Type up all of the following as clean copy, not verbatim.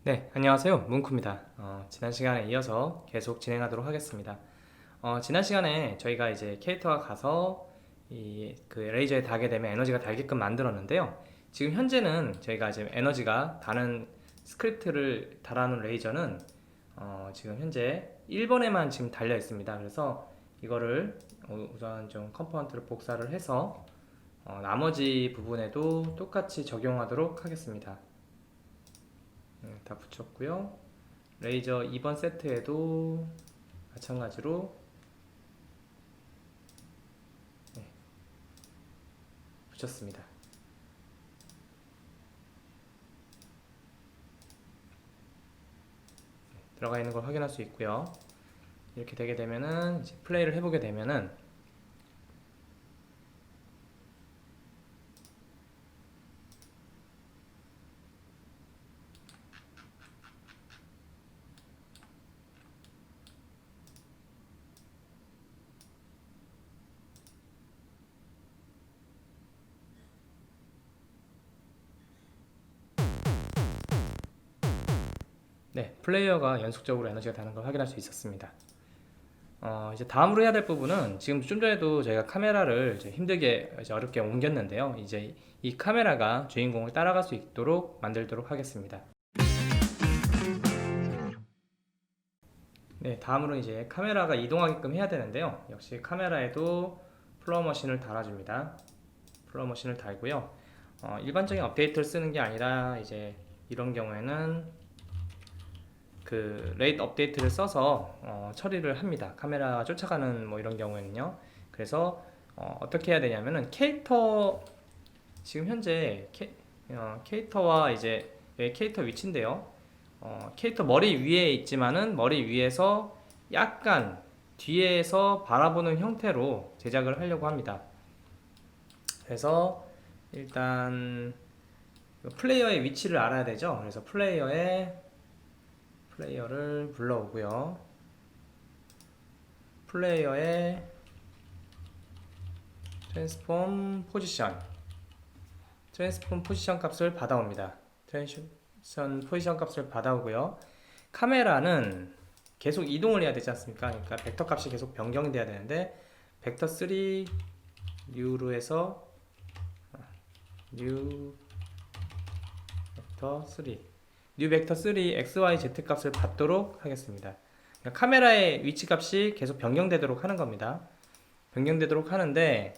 네, 안녕하세요. 문쿠입니다. 지난 시간에 이어서 계속 진행하도록 하겠습니다. 지난 시간에 저희가 이제 캐릭터가 가서 그 레이저에 닿게 되면 에너지가 달게끔 만들었는데요. 지금 현재는 저희가 이제 에너지가 다는 스크립트를 달아놓은 레이저는 지금 현재 1번에만 지금 달려 있습니다. 그래서 이거를 우선 좀 컴포넌트를 복사를 해서 나머지 부분에도 똑같이 적용하도록 하겠습니다. 다 붙였고요. 레이저 2번 세트에도 마찬가지로 붙였습니다. 들어가 있는 걸 확인할 수 있고요. 이렇게 되게 되면은 이제 플레이를 해보게 되면은 네, 플레이어가 연속적으로 에너지가 다는 걸 확인할 수 있었습니다. 이제 다음으로 해야 될 부분은 지금 좀 전에도 저희가 카메라를 이제 힘들게 이제 어렵게 옮겼는데요. 이제 이 카메라가 주인공을 따라갈 수 있도록 만들도록 하겠습니다. 네, 다음으로 이제 카메라가 이동하게끔 해야 되는데요. 역시 카메라에도 플로어 머신을 달아줍니다. 플로어 머신을 달고요. 일반적인 업데이트를 쓰는 게 아니라 이제 이런 경우에는 그 레이트 업데이트를 써서 처리를 합니다. 카메라가 쫓아가는 뭐 이런 경우에는요. 그래서 어떻게 해야 되냐면은 캐릭터 지금 현재 캐릭터와 이제 여기 캐릭터 위치인데요. 캐릭터 머리 위에 있지만은 머리 위에서 약간 뒤에서 바라보는 형태로 제작을 하려고 합니다. 그래서 일단 플레이어의 위치를 알아야 되죠. 그래서 플레이어를 불러오고요. 플레이어의 트랜스폼 포지션 값을 받아옵니다. 트랜스폼 포지션 값을 받아오고요. 카메라는 계속 이동을 해야 되지 않습니까? 그러니까 벡터 값이 계속 변경돼야 되는데 벡터 3 뉴로 해서 뉴 벡터 3 뉴 벡터 3 XYZ 값을 받도록 하겠습니다. 그러니까 카메라의 위치 값이 계속 변경되도록 하는 겁니다. 변경되도록 하는데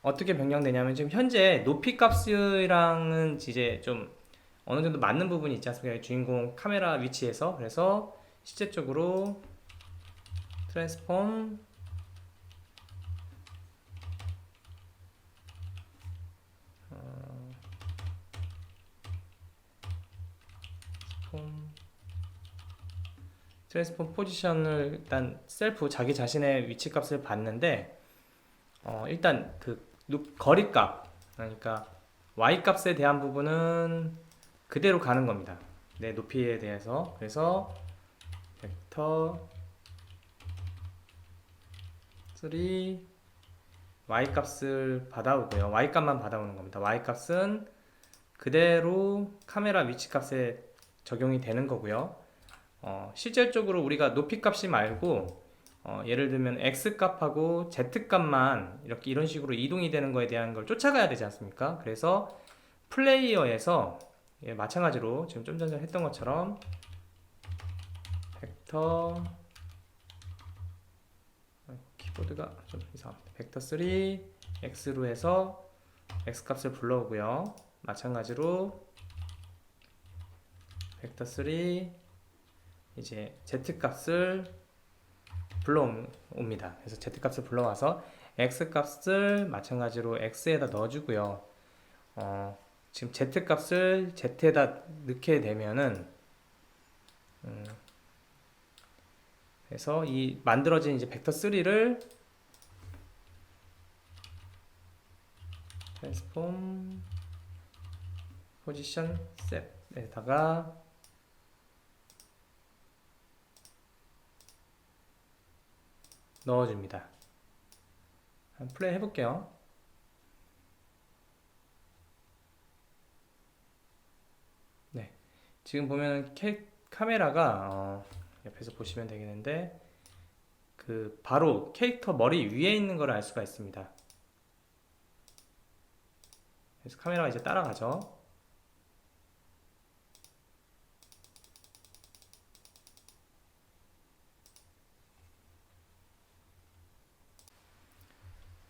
어떻게 변경되냐면 지금 현재 높이 값이랑은 이제 좀 어느 정도 맞는 부분이 있지 않습니까? 주인공 카메라 위치에서. 그래서 실제적으로 트랜스폼 트랜스폼 포지션을 일단 셀프 자기 자신의 위치 값을 받는데 일단 그 거리값 그러니까 y 값에 대한 부분은 그대로 가는 겁니다. 내 높이에 대해서. 그래서 벡터 3 y 값을 받아오고요. y 값만 받아오는 겁니다. y 값은 그대로 카메라 위치 값에 적용이 되는 거고요. 실질적으로 우리가 높이 값이 말고 예를 들면 x 값하고 z 값만 이렇게 이런 식으로 이동이 되는 거에 대한 걸 쫓아가야 되지 않습니까? 그래서 플레이어에서 마찬가지로 지금 좀 전에 했던 것처럼 벡터 키보드가 좀 이상합니다. 벡터 3 x로 해서 x 값을 불러오고요. 마찬가지로 벡터 3 이제 z 값을 불러옵니다. 그래서 z 값을 불러와서 x 값을 마찬가지로 x에다 넣어주고요. 지금 z 값을 z에다 넣게 되면은 그래서 이 만들어진 이제 벡터 3를 트랜스폼 포지션 셋에다가 넣어줍니다. 한번 플레이 해볼게요. 네, 지금 보면 카메라가 옆에서 보시면 되겠는데 그 바로 캐릭터 머리 위에 있는 걸 알 수가 있습니다. 그래서 카메라가 이제 따라가죠.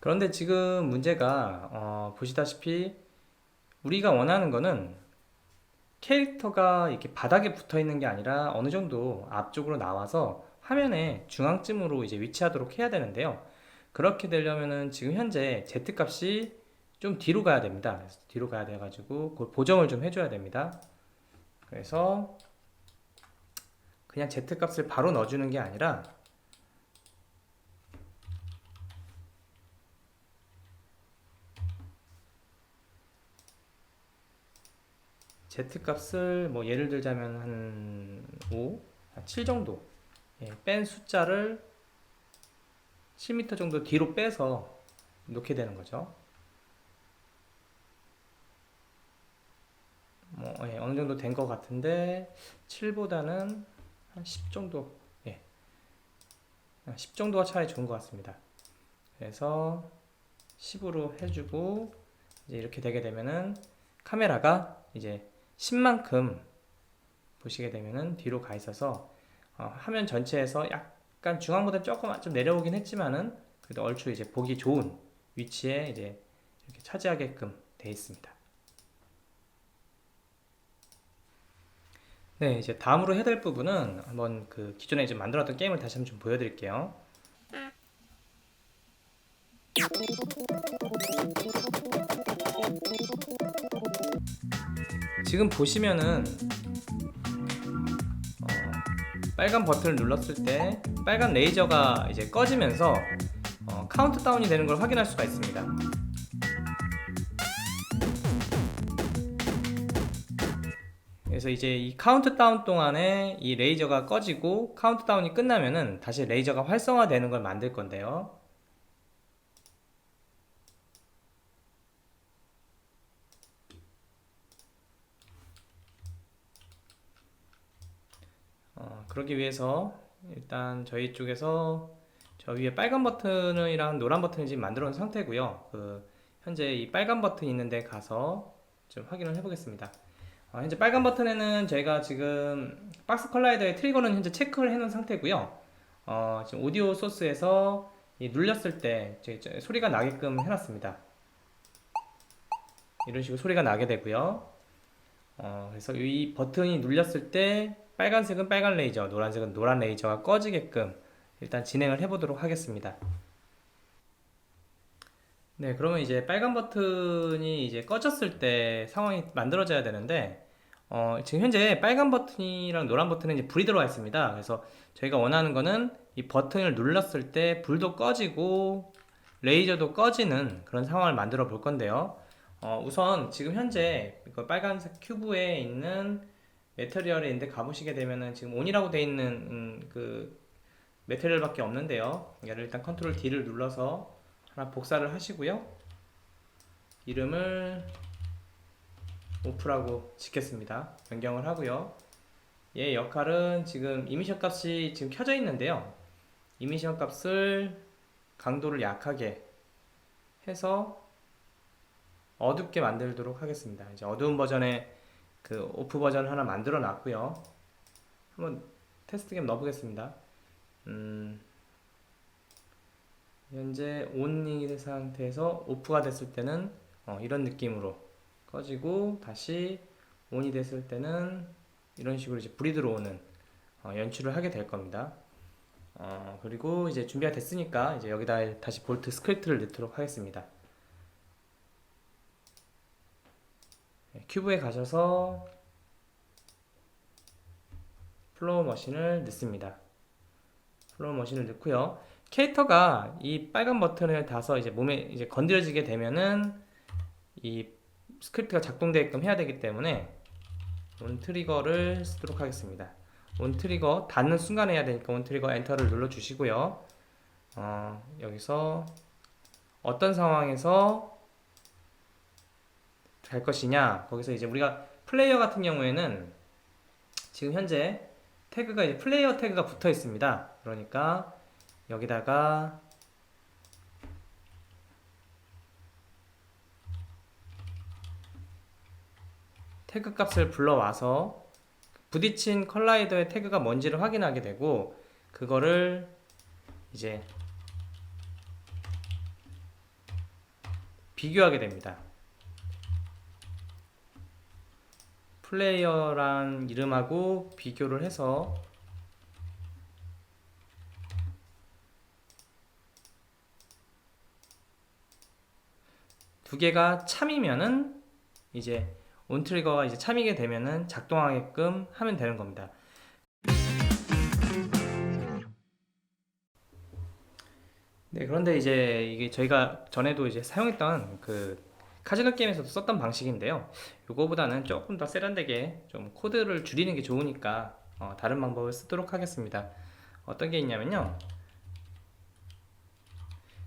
그런데 지금 문제가 보시다시피 우리가 원하는 거는 캐릭터가 이렇게 바닥에 붙어 있는 게 아니라 어느 정도 앞쪽으로 나와서 화면의 중앙쯤으로 이제 위치하도록 해야 되는데요. 그렇게 되려면은 지금 현재 Z 값이 좀 뒤로 가야 됩니다. 그래서 뒤로 가야 돼가지고 그걸 보정을 좀 해줘야 됩니다. 그래서 그냥 Z 값을 바로 넣어주는 게 아니라 Z 값을 뭐 예를 들자면 한 5, 7 정도 뺀 숫자를 10m 정도 뒤로 빼서 놓게 되는 거죠. 뭐 어느 정도 된 것 같은데 7보다는 한 10 정도 10 정도가 차라리 좋은 것 같습니다. 그래서 10으로 해주고 이제 이렇게 되게 되면은 카메라가 이제 10만큼 보시게 되면은 뒤로 가 있어서 화면 전체에서 약간 중앙보다 조금 좀 내려오긴 했지만은 그래도 얼추 이제 보기 좋은 위치에 이제 이렇게 차지하게끔 되어 있습니다. 네, 이제 다음으로 해야 될 부분은 한번 그 기존에 이제 만들었던 게임을 다시 한번 좀 보여드릴게요. 지금 보시면은 빨간 버튼을 눌렀을 때 빨간 레이저가 이제 꺼지면서 카운트다운이 되는 걸 확인할 수가 있습니다. 그래서 이제 이 카운트다운 동안에 이 레이저가 꺼지고 카운트다운이 끝나면은 다시 레이저가 활성화되는 걸 만들 건데요. 그러기 위해서 일단 저희 쪽에서 저 위에 빨간 버튼이랑 노란 버튼을 지금 만들어 놓은 상태고요. 현재 이 빨간 버튼 있는 데 가서 좀 확인을 해 보겠습니다. 현재 빨간 버튼에는 저희가 지금 박스 컬라이더의 트리거는 현재 체크를 해 놓은 상태고요. 지금 오디오 소스에서 눌렸을 때 소리가 나게끔 해놨습니다. 이런 식으로 소리가 나게 되고요. 그래서 이 버튼이 눌렸을 때 빨간색은 빨간 레이저, 노란색은 노란 레이저가 꺼지게끔 일단 진행을 해보도록 하겠습니다. 네, 그러면 이제 빨간 버튼이 이제 꺼졌을 때 상황이 만들어져야 되는데, 지금 현재 빨간 버튼이랑 노란 버튼은 이제 불이 들어와 있습니다. 그래서 저희가 원하는 거는 이 버튼을 눌렀을 때 불도 꺼지고 레이저도 꺼지는 그런 상황을 만들어 볼 건데요. 우선 지금 현재 빨간색 큐브에 있는 매터리얼에 있는데 가보시게 되면은 지금 온이라고 되어 있는 그 매터리얼밖에 없는데요. 얘를 일단 컨트롤 D를 눌러서 하나 복사를 하시고요. 이름을 오프라고 짓겠습니다. 변경을 하고요. 얘 역할은 지금 이미션 값이 지금 켜져 있는데요. 이미션 값을 강도를 약하게 해서 어둡게 만들도록 하겠습니다. 이제 어두운 버전의 그 오프 버전 하나 만들어 놨고요. 한번 테스트 게임 넣어보겠습니다. 현재 온이 상태에서 오프가 됐을 때는 이런 느낌으로 꺼지고 다시 온이 됐을 때는 이런 식으로 이제 불이 들어오는 연출을 하게 될 겁니다. 그리고 이제 준비가 됐으니까 이제 여기다 다시 볼트 스크립트를 넣도록 하겠습니다. 큐브에 가셔서 플로우 머신을 넣습니다. 플로우 머신을 넣고요. 캐릭터가 이 빨간 버튼을 닿아서 이제 몸에 이제 건드려지게 되면은 이 스크립트가 작동되게끔 해야 되기 때문에 온 트리거를 쓰도록 하겠습니다. 온 트리거 닿는 순간 해야 되니까 온 트리거 엔터를 눌러 주시고요. 여기서 어떤 상황에서 갈 것이냐, 거기서 이제 우리가 플레이어 같은 경우에는 지금 현재 태그가 이제 플레이어 태그가 붙어 있습니다. 그러니까 여기다가 태그 값을 불러와서 부딪힌 컬라이더의 태그가 뭔지를 확인하게 되고, 그거를 이제 비교하게 됩니다. 플레이어란 이름하고 비교를 해서 두 개가 참이면은 이제 온트리거가 이제 참이게 되면은 작동하게끔 하면 되는 겁니다. 네, 그런데 이제 이게 저희가 전에도 이제 사용했던 그 카지노 게임에서도 썼던 방식인데요. 이거보다는 조금 더 세련되게 좀 코드를 줄이는 게 좋으니까 다른 방법을 쓰도록 하겠습니다. 어떤 게 있냐면요.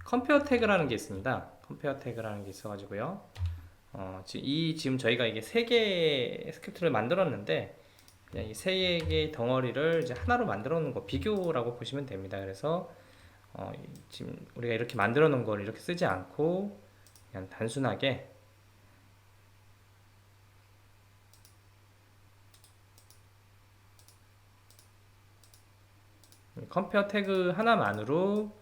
컴페어 태그라는 게 있습니다. 컴페어 태그라는 게 있어가지고요. 지금 저희가 이게 세 개의 스크립트를 만들었는데, 그냥 이 세 개의 덩어리를 이제 하나로 만들어 놓은 거, 비교라고 보시면 됩니다. 그래서 지금 우리가 이렇게 만들어 놓은 걸 이렇게 쓰지 않고 그냥 단순하게 컴페어 태그 하나만으로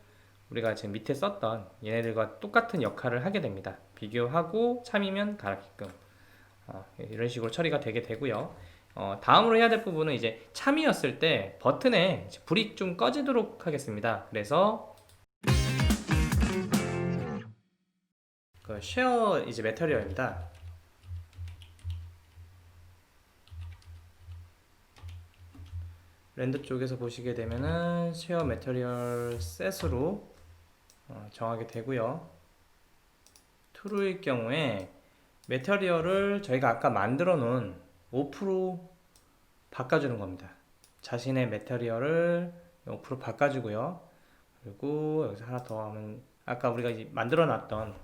우리가 지금 밑에 썼던 얘네들과 똑같은 역할을 하게 됩니다. 비교하고 참이면 가게끔 이런 식으로 처리가 되게 되고요. 다음으로 해야 될 부분은 이제 참이었을 때 버튼에 불이 좀 꺼지도록 하겠습니다. 그래서 그 쉐어 이제 매터리얼입니다. 렌더 쪽에서 보시게 되면은 쉐어 매터리얼 셋으로 정하게 되고요. true일 경우에 매터리얼을 저희가 아까 만들어 놓은 off로 바꿔주는 겁니다. 자신의 매터리얼을 off로 바꿔주고요. 그리고 여기서 하나 더 하면 아까 우리가 이제 만들어 놨던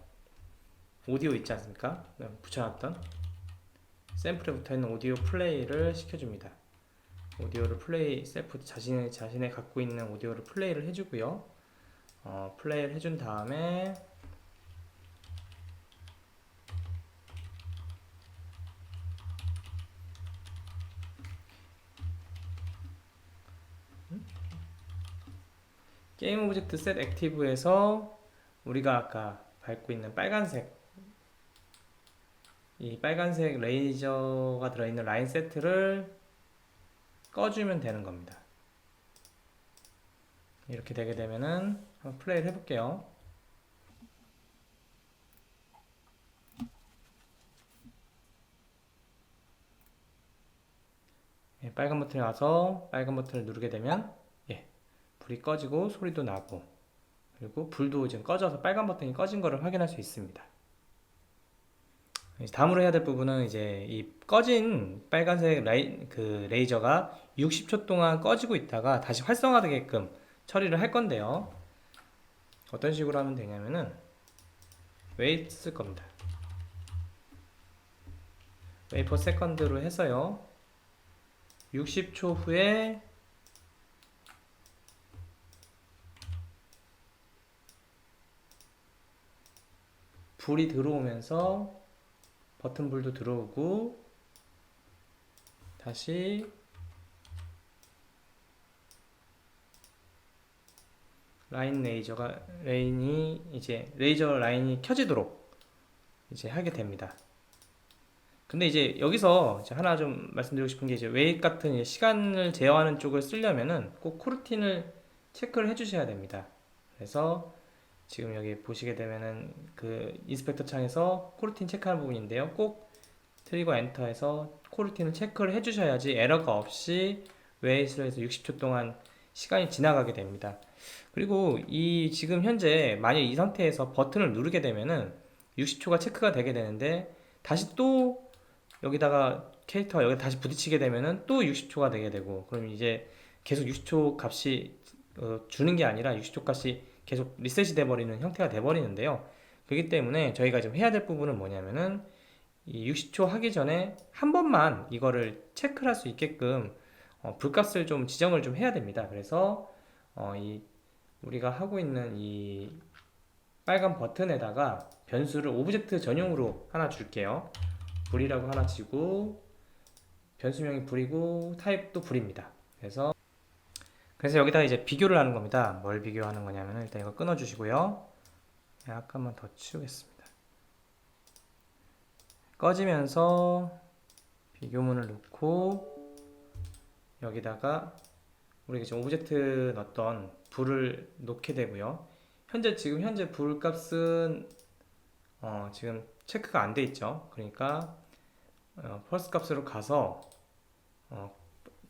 오디오 있지 않습니까? 붙여놨던 샘플에 붙어있는 오디오 플레이를 시켜줍니다. 오디오를 플레이, 셀프 자신의 갖고 있는 오디오를 플레이를 해주고요. 플레이를 해준 다음에 게임 오브젝트 셋 액티브에서 우리가 아까 밟고 있는 빨간색, 이 빨간색 레이저가 들어있는 라인 세트를 꺼주면 되는 겁니다. 이렇게 되게 되면은 한번 플레이를 해볼게요. 빨간 버튼에 와서 빨간 버튼을 누르게 되면 불이 꺼지고 소리도 나고, 그리고 불도 지금 꺼져서 빨간 버튼이 꺼진 거를 확인할 수 있습니다. 다음으로 해야 될 부분은 이제 이 꺼진 빨간색 레이저가 60초 동안 꺼지고 있다가 다시 활성화되게끔 처리를 할 건데요. 어떤 식으로 하면 되냐면은 wait 쓸 겁니다. wait for second로 해서요. 60초 후에 불이 들어오면서 버튼 불도 들어오고, 다시 레이저 라인이 켜지도록 이제 하게 됩니다. 근데 이제 여기서 이제 하나 좀 말씀드리고 싶은 게, 이제 웨이트 같은 시간을 제어하는 쪽을 쓰려면은 꼭 코르틴을 체크를 해주셔야 됩니다. 그래서 지금 여기 보시게 되면은 그 인스펙터 창에서 코르틴 체크하는 부분인데요. 꼭 트리거 엔터에서 코르틴을 체크를 해주셔야지 에러가 없이 웨이트로 해서 60초 동안 시간이 지나가게 됩니다. 그리고 이 지금 현재 만약 이 상태에서 버튼을 누르게 되면은 60초가 체크가 되게 되는데, 다시 또 여기다가 캐릭터가 여기 다시 부딪히게 되면은 또 60초가 되게 되고, 그럼 이제 계속 60초 값이 주는 게 아니라 60초 값이 계속 리셋이 돼버리는 형태가 돼버리는데요. 그렇기 때문에 저희가 지금 해야 될 부분은 뭐냐면은 이 60초 하기 전에 한 번만 이거를 체크를 할 수 있게끔 불값을 좀 지정을 좀 해야 됩니다. 그래서 이 우리가 하고 있는 이 빨간 버튼에다가 변수를 오브젝트 전용으로 하나 줄게요. 불이라고 하나 지고 변수명이 불이고 타입도 불입니다. 그래서 여기다가 이제 비교를 하는 겁니다. 뭘 비교하는 거냐면 일단 이거 끊어 주시고요. 약간만 더 치우겠습니다. 꺼지면서 비교문을 넣고 여기다가 우리가 지금 오브젝트 넣었던 불을 놓게 되고요. 지금 현재 불 값은 지금 체크가 안 돼 있죠. 그러니까 펄스 값으로 가서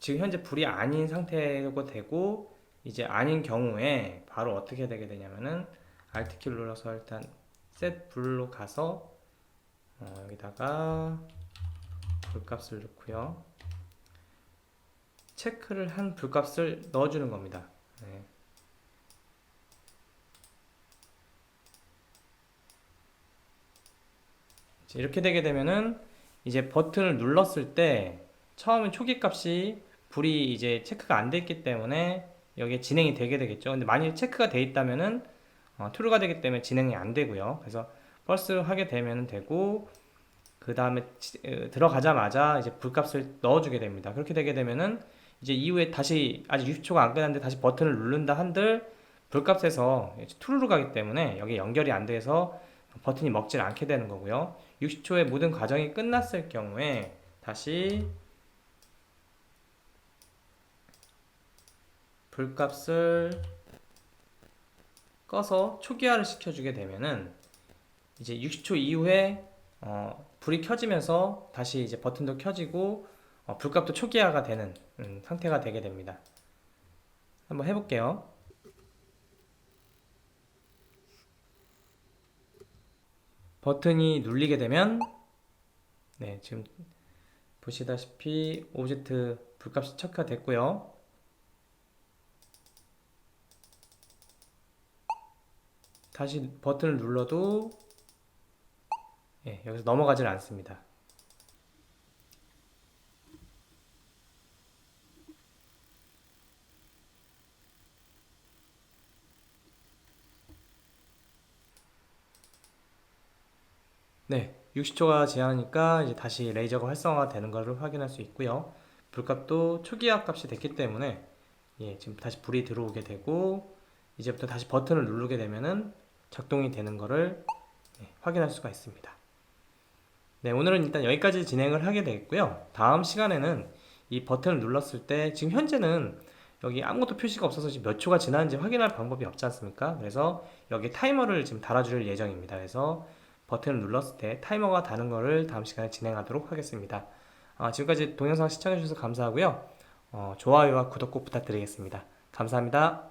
지금 현재 불이 아닌 상태가 되고 이제 아닌 경우에 바로 어떻게 되게 되냐면은 Alt 키를 눌러서 일단 set 불로 가서 여기다가 불값을 넣고요. 체크를 한 불값을 넣어주는 겁니다. 네. 이렇게 되게 되면은 이제 버튼을 눌렀을 때 처음에 초기 값이 불이 이제 체크가 안 돼 있기 때문에 여기에 진행이 되게 되겠죠. 근데 만일 체크가 돼 있다면은 true가 되기 때문에 진행이 안 되고요. 그래서 false 하게 되면 되고 그 다음에 들어가자마자 이제 불값을 넣어주게 됩니다. 그렇게 되게 되면은 이제 이후에 다시 아직 60초가 안 끝났는데 다시 버튼을 누른다 한들 불값에서 true로 가기 때문에 여기 연결이 안 돼서 버튼이 먹질 않게 되는 거고요. 60초의 모든 과정이 끝났을 경우에 다시 불값을 꺼서 초기화를 시켜주게 되면은 이제 60초 이후에 불이 켜지면서 다시 이제 버튼도 켜지고 불값도 초기화가 되는 상태가 되게 됩니다. 한번 해볼게요. 버튼이 눌리게 되면 네, 지금 보시다시피 오브젝트 불값이 체크가 됐고요. 다시 버튼을 눌러도 여기서 넘어가질 않습니다. 네, 60초가 지나니까 이제 다시 레이저가 활성화가 되는 것을 확인할 수 있고요. 불값도 초기화 값이 됐기 때문에 지금 다시 불이 들어오게 되고 이제부터 다시 버튼을 누르게 되면은 작동이 되는 것을 확인할 수가 있습니다. 네, 오늘은 일단 여기까지 진행을 하게 되겠고요. 다음 시간에는 이 버튼을 눌렀을 때 지금 현재는 여기 아무것도 표시가 없어서 지금 몇 초가 지났는지 확인할 방법이 없지 않습니까? 그래서 여기 타이머를 지금 달아줄 예정입니다. 그래서 버튼을 눌렀을 때 타이머가 다는 것을 다음 시간에 진행하도록 하겠습니다. 지금까지 동영상 시청해주셔서 감사하고요. 좋아요와 구독 꼭 부탁드리겠습니다. 감사합니다.